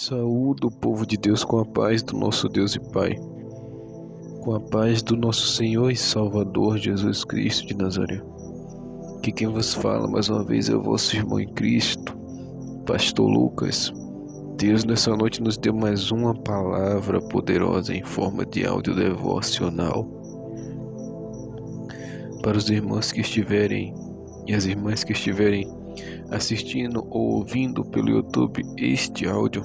Saúde o povo de Deus com a paz do nosso Deus e Pai, com a paz do nosso Senhor e Salvador Jesus Cristo de Nazaré. Que quem vos fala mais uma vez é o vosso irmão em Cristo, Pastor Lucas. Deus nessa noite nos deu mais uma palavra poderosa em forma de áudio devocional. Para os irmãos que estiverem e as irmãs que estiverem assistindo ou ouvindo pelo YouTube este áudio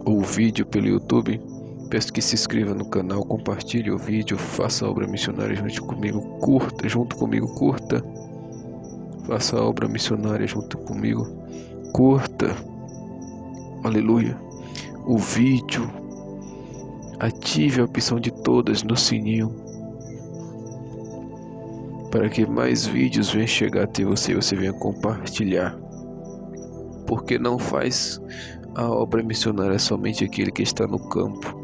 ou vídeo pelo YouTube, peço que se inscreva no canal, compartilhe o vídeo, faça a obra missionária junto comigo, curta, faça a obra missionária junto comigo, curta, aleluia, o vídeo, ative a opção de todas no sininho, para que mais vídeos venham chegar até você e você venha compartilhar. Porque não faz a obra missionária somente aquele que está no campo,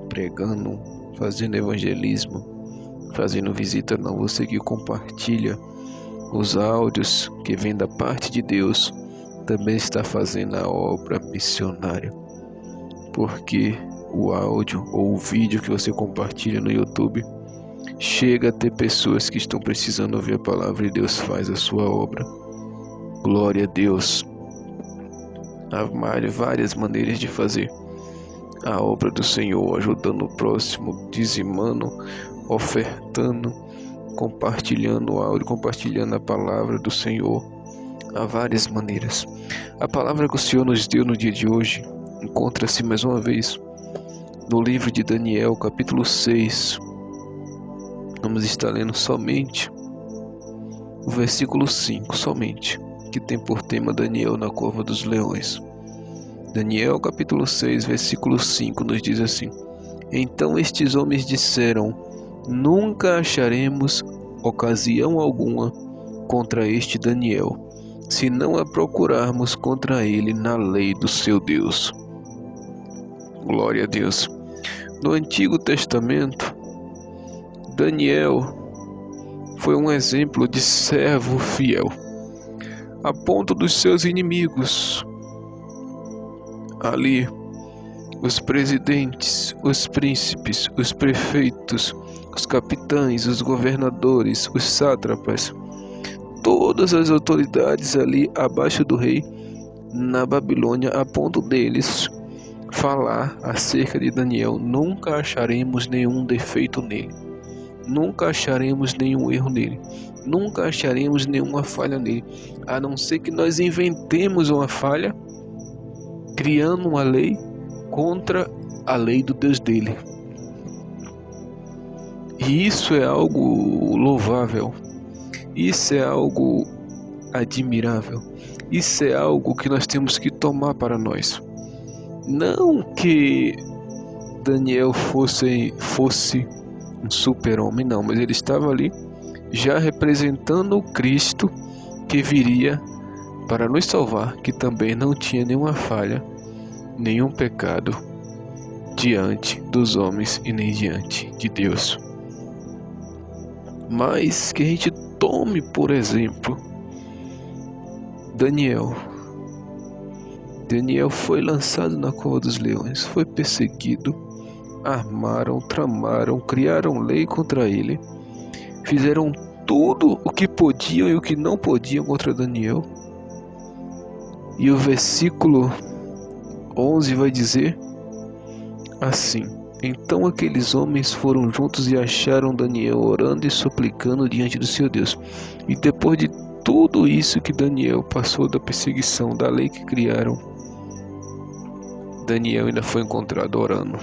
pregando, fazendo evangelismo, fazendo visita, não. Você que compartilha os áudios que vêm da parte de Deus, também está fazendo a obra missionária. Porque o áudio ou o vídeo que você compartilha no YouTube chega a ter pessoas que estão precisando ouvir a palavra e Deus faz a sua obra. Glória a Deus. Há várias maneiras de fazer a obra do Senhor, ajudando o próximo, dizimando, ofertando, compartilhando o áudio, compartilhando a palavra do Senhor. Há várias maneiras. A palavra que o Senhor nos deu no dia de hoje encontra-se mais uma vez no livro de Daniel, capítulo 6. Vamos estar lendo somente o versículo 5, somente, que tem por tema Daniel na cova dos leões. Daniel capítulo 6, versículo 5 nos diz assim: Então estes homens disseram: Nunca acharemos ocasião alguma contra este Daniel, se não a procurarmos contra ele na lei do seu Deus. Glória a Deus. No Antigo Testamento, Daniel foi um exemplo de servo fiel, a ponto dos seus inimigos, ali, os presidentes, os príncipes, os prefeitos, os capitães, os governadores, os sátrapas, todas as autoridades ali abaixo do rei na Babilônia, a ponto deles falar acerca de Daniel: nunca acharemos nenhum defeito nele. Nunca acharemos nenhum erro nele, nunca acharemos nenhuma falha nele, a não ser que nós inventemos uma falha, criando uma lei contra a lei do Deus dele. E isso é algo louvável, isso é algo admirável, isso é algo que nós temos que tomar para nós. Não que Daniel fosse um super-homem, não, mas ele estava ali já representando o Cristo que viria para nos salvar, que também não tinha nenhuma falha, nenhum pecado diante dos homens e nem diante de Deus. Mas que a gente tome, por exemplo, Daniel. Daniel foi lançado na cova dos leões, foi perseguido, armaram, tramaram, criaram lei contra ele, fizeram tudo o que podiam e o que não podiam contra Daniel. E o versículo 11 vai dizer assim: Então aqueles homens foram juntos e acharam Daniel orando e suplicando diante do seu Deus. E depois de tudo isso que Daniel passou, da perseguição, da lei que criaram, Daniel ainda foi encontrado orando,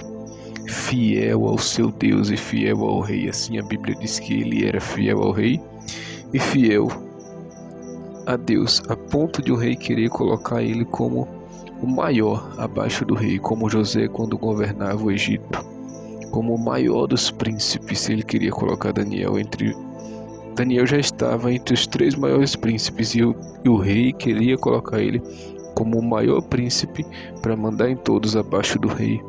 fiel ao seu Deus e fiel ao rei. Assim a Bíblia diz que ele era fiel ao rei e fiel a Deus, a ponto de o rei querer colocar ele como o maior abaixo do rei, como José quando governava o Egito, como o maior dos príncipes. Ele queria colocar Daniel entre... Daniel já estava entre os 3 maiores príncipes e o rei queria colocar ele como o maior príncipe para mandar em todos abaixo do rei.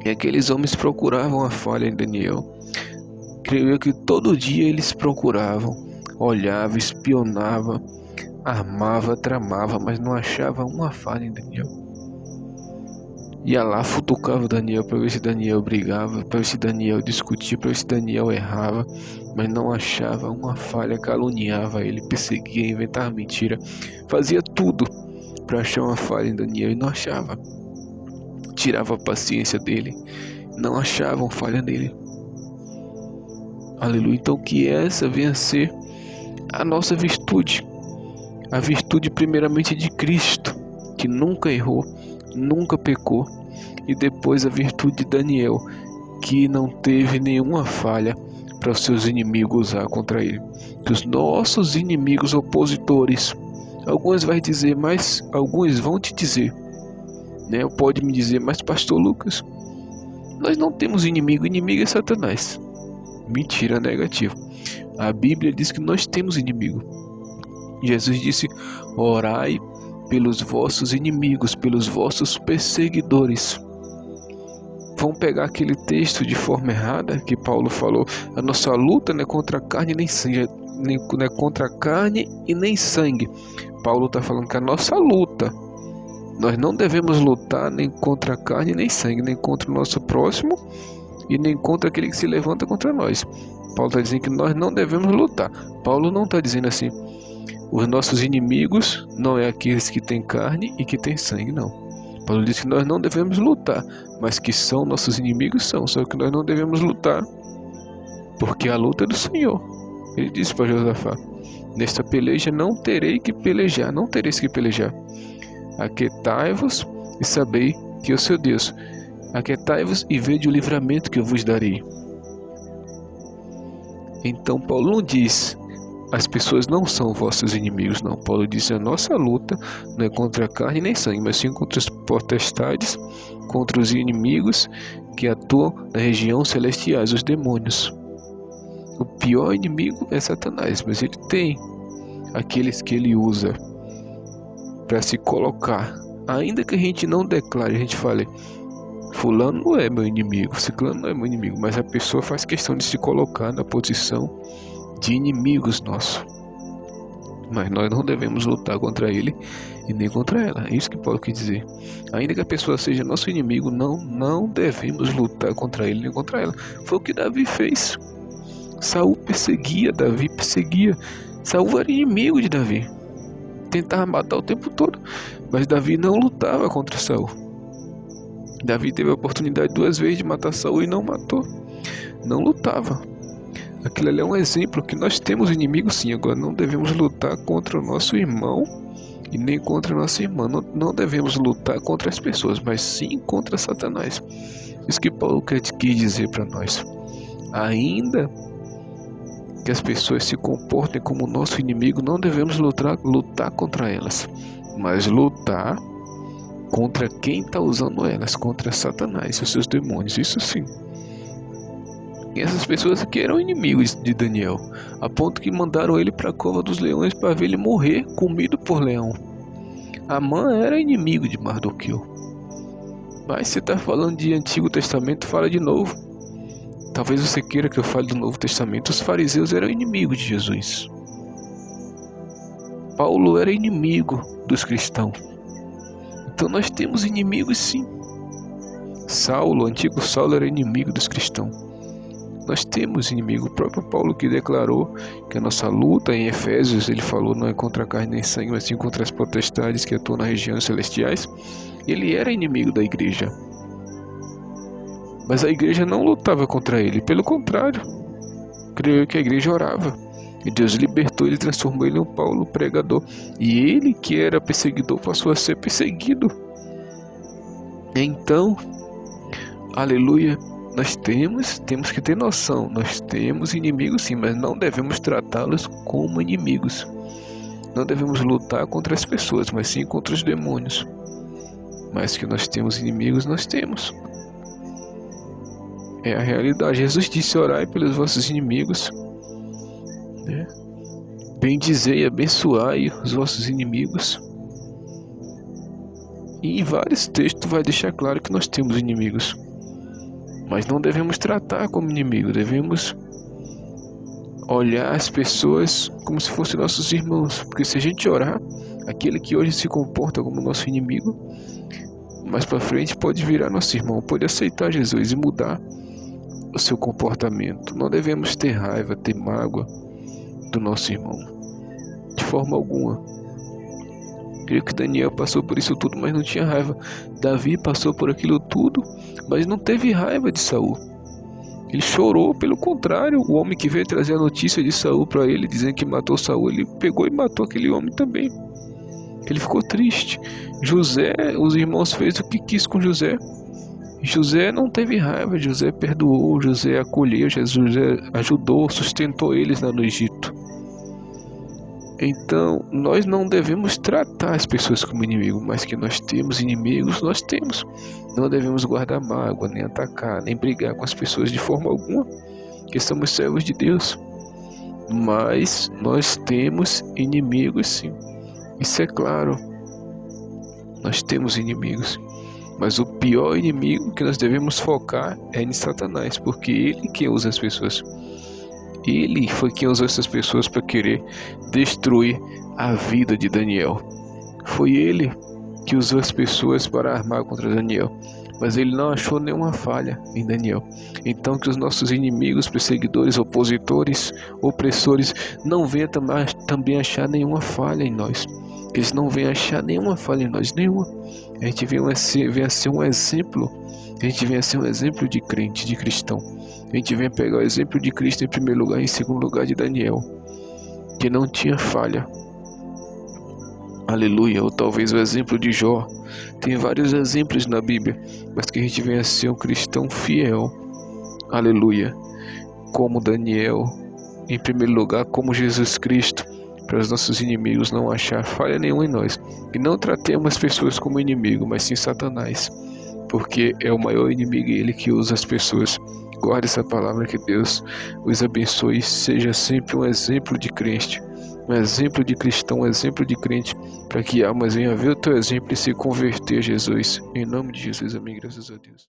E aqueles homens procuravam a falha em Daniel. Creio eu que todo dia eles procuravam, olhavam, espionavam, armava, tramava, mas não achava uma falha em Daniel. Ia lá, futucava Daniel para ver se Daniel brigava, para ver se Daniel discutia, para ver se Daniel errava, mas não achava uma falha, caluniava ele, perseguia, inventava mentira, fazia tudo para achar uma falha em Daniel e não achava. Tirava a paciência dele, não achavam falha nele. Aleluia. Então que essa venha a ser a nossa virtude, a virtude primeiramente de Cristo, que nunca errou, nunca pecou, e depois a virtude de Daniel, que não teve nenhuma falha para os seus inimigos usar contra ele. Que os nossos inimigos opositores, alguns vai dizer, mas alguns vão te dizer, né? Pode me dizer, mas pastor Lucas, nós não temos inimigo, inimigo é Satanás. Mentira, negativo. A Bíblia diz que nós temos inimigo. Jesus disse: orai pelos vossos inimigos, pelos vossos perseguidores. Vão pegar aquele texto de forma errada que Paulo falou: a nossa luta não é contra a carne nem sangue, não é contra a carne e nem sangue. Paulo está falando que a nossa luta, nós não devemos lutar nem contra a carne nem sangue, nem contra o nosso próximo e nem contra aquele que se levanta contra nós. Paulo está dizendo que nós não devemos lutar. Paulo não está dizendo assim: os nossos inimigos não é aqueles que têm carne e que têm sangue, não. Paulo diz que nós não devemos lutar, mas que são nossos inimigos, são. Só que nós não devemos lutar, porque a luta é do Senhor. Ele disse para Josafá: nesta peleja não terei que pelejar, não tereis que pelejar. Aquietai-vos e sabei que eu sou Deus. Aquietai-vos e vede o livramento que eu vos darei. Então Paulo não diz: as pessoas não são vossos inimigos, não. Paulo diz: a nossa luta não é contra a carne nem sangue, mas sim contra as potestades, contra os inimigos que atuam na região celestiais, os demônios. O pior inimigo é Satanás, mas ele tem aqueles que ele usa para se colocar. Ainda que a gente não declare, a gente fale: fulano não é meu inimigo, ciclano não é meu inimigo, mas a pessoa faz questão de se colocar na posição de inimigos nossos. Mas nós não devemos lutar contra ele e nem contra ela. É isso que Paulo quer dizer. Ainda que a pessoa seja nosso inimigo, não devemos lutar contra ele nem contra ela. Foi o que Davi fez. Saul perseguia, Davi perseguia. Saul era inimigo de Davi, tentava matar o tempo todo, mas Davi não lutava contra Saul. Davi teve a oportunidade 2 vezes de matar Saul e não matou, não lutava. Aquilo ali é um exemplo que nós temos inimigos, sim. Agora não devemos lutar contra o nosso irmão e nem contra a nossa irmã. Não devemos lutar contra as pessoas, mas sim contra Satanás. Isso que Paulo quer dizer para nós. Ainda que as pessoas se comportem como nosso inimigo, não devemos lutar contra elas, mas lutar contra quem está usando elas, contra Satanás e os seus demônios. Isso sim. E essas pessoas aqui eram inimigos de Daniel, a ponto que mandaram ele para a cova dos leões para ver ele morrer comido por leão. Amã era inimigo de Mardoqueu. Mas se está falando de Antigo Testamento, fala de Novo. Talvez você queira que eu fale do Novo Testamento. Os fariseus eram inimigos de Jesus. Paulo era inimigo dos cristãos. Então nós temos inimigos, sim. Saulo, o antigo Saulo, era inimigo dos cristãos. Nós temos inimigo. O próprio Paulo que declarou que a nossa luta em Efésios, ele falou, não é contra a carne nem sangue, mas sim contra as potestades que atuam nas regiões celestiais. Ele era inimigo da igreja. Mas a igreja não lutava contra ele. Pelo contrário, creio que a igreja orava. E Deus libertou ele, transformou ele em um Paulo pregador. E ele, que era perseguidor, passou a ser perseguido. Então, aleluia, nós temos que ter noção. Nós temos inimigos sim, mas não devemos tratá-los como inimigos. Não devemos lutar contra as pessoas, mas sim contra os demônios. Mas que nós temos inimigos, nós temos. É a realidade. Jesus disse: orai pelos vossos inimigos, né? Bendizei e abençoai os vossos inimigos. E em vários textos vai deixar claro que nós temos inimigos, mas não devemos tratar como inimigo. Devemos olhar as pessoas como se fossem nossos irmãos, porque se a gente orar, aquele que hoje se comporta como nosso inimigo, mais para frente pode virar nosso irmão, pode aceitar Jesus e mudar o seu comportamento. Não devemos ter raiva, ter mágoa do nosso irmão, de forma alguma. Creio que Daniel passou por isso tudo, mas não tinha raiva. Davi passou por aquilo tudo, mas não teve raiva de Saul. Ele chorou, pelo contrário, o homem que veio trazer a notícia de Saul para ele, dizendo que matou Saul, ele pegou e matou aquele homem também. Ele ficou triste. José, os irmãos fez o que quis com José. José não teve raiva, José perdoou, José acolheu, José ajudou, sustentou eles lá no Egito. Então, nós não devemos tratar as pessoas como inimigo, mas que nós temos inimigos, nós temos. Não devemos guardar mágoa, nem atacar, nem brigar com as pessoas de forma alguma, que somos servos de Deus. Mas nós temos inimigos, sim. Isso é claro. Nós temos inimigos. Mas o pior inimigo que nós devemos focar é em Satanás, porque ele que usa as pessoas. Ele foi quem usou essas pessoas para querer destruir a vida de Daniel. Foi ele que usou as pessoas para armar contra Daniel. Mas ele não achou nenhuma falha em Daniel. Então que os nossos inimigos, perseguidores, opositores, opressores não venham também achar nenhuma falha em nós. Que eles não venham achar nenhuma falha em nós, nenhuma. A gente venha a ser um exemplo. A gente venha a ser um exemplo de crente, de cristão. A gente vem pegar o exemplo de Cristo em primeiro lugar e em segundo lugar de Daniel, que não tinha falha. Aleluia. Ou talvez o exemplo de Jó. Tem vários exemplos na Bíblia, mas que a gente venha a ser um cristão fiel. Aleluia. Como Daniel, em primeiro lugar, como Jesus Cristo, para os nossos inimigos não achar falha nenhuma em nós. E não tratemos as pessoas como inimigo, mas sim Satanás, porque é o maior inimigo e ele que usa as pessoas. Guarde essa palavra, que Deus os abençoe. Seja sempre um exemplo de crente, um exemplo de cristão, um exemplo de crente, para que almas venham a ver o teu exemplo e se converter a Jesus. Em nome de Jesus, amém. Graças a Deus.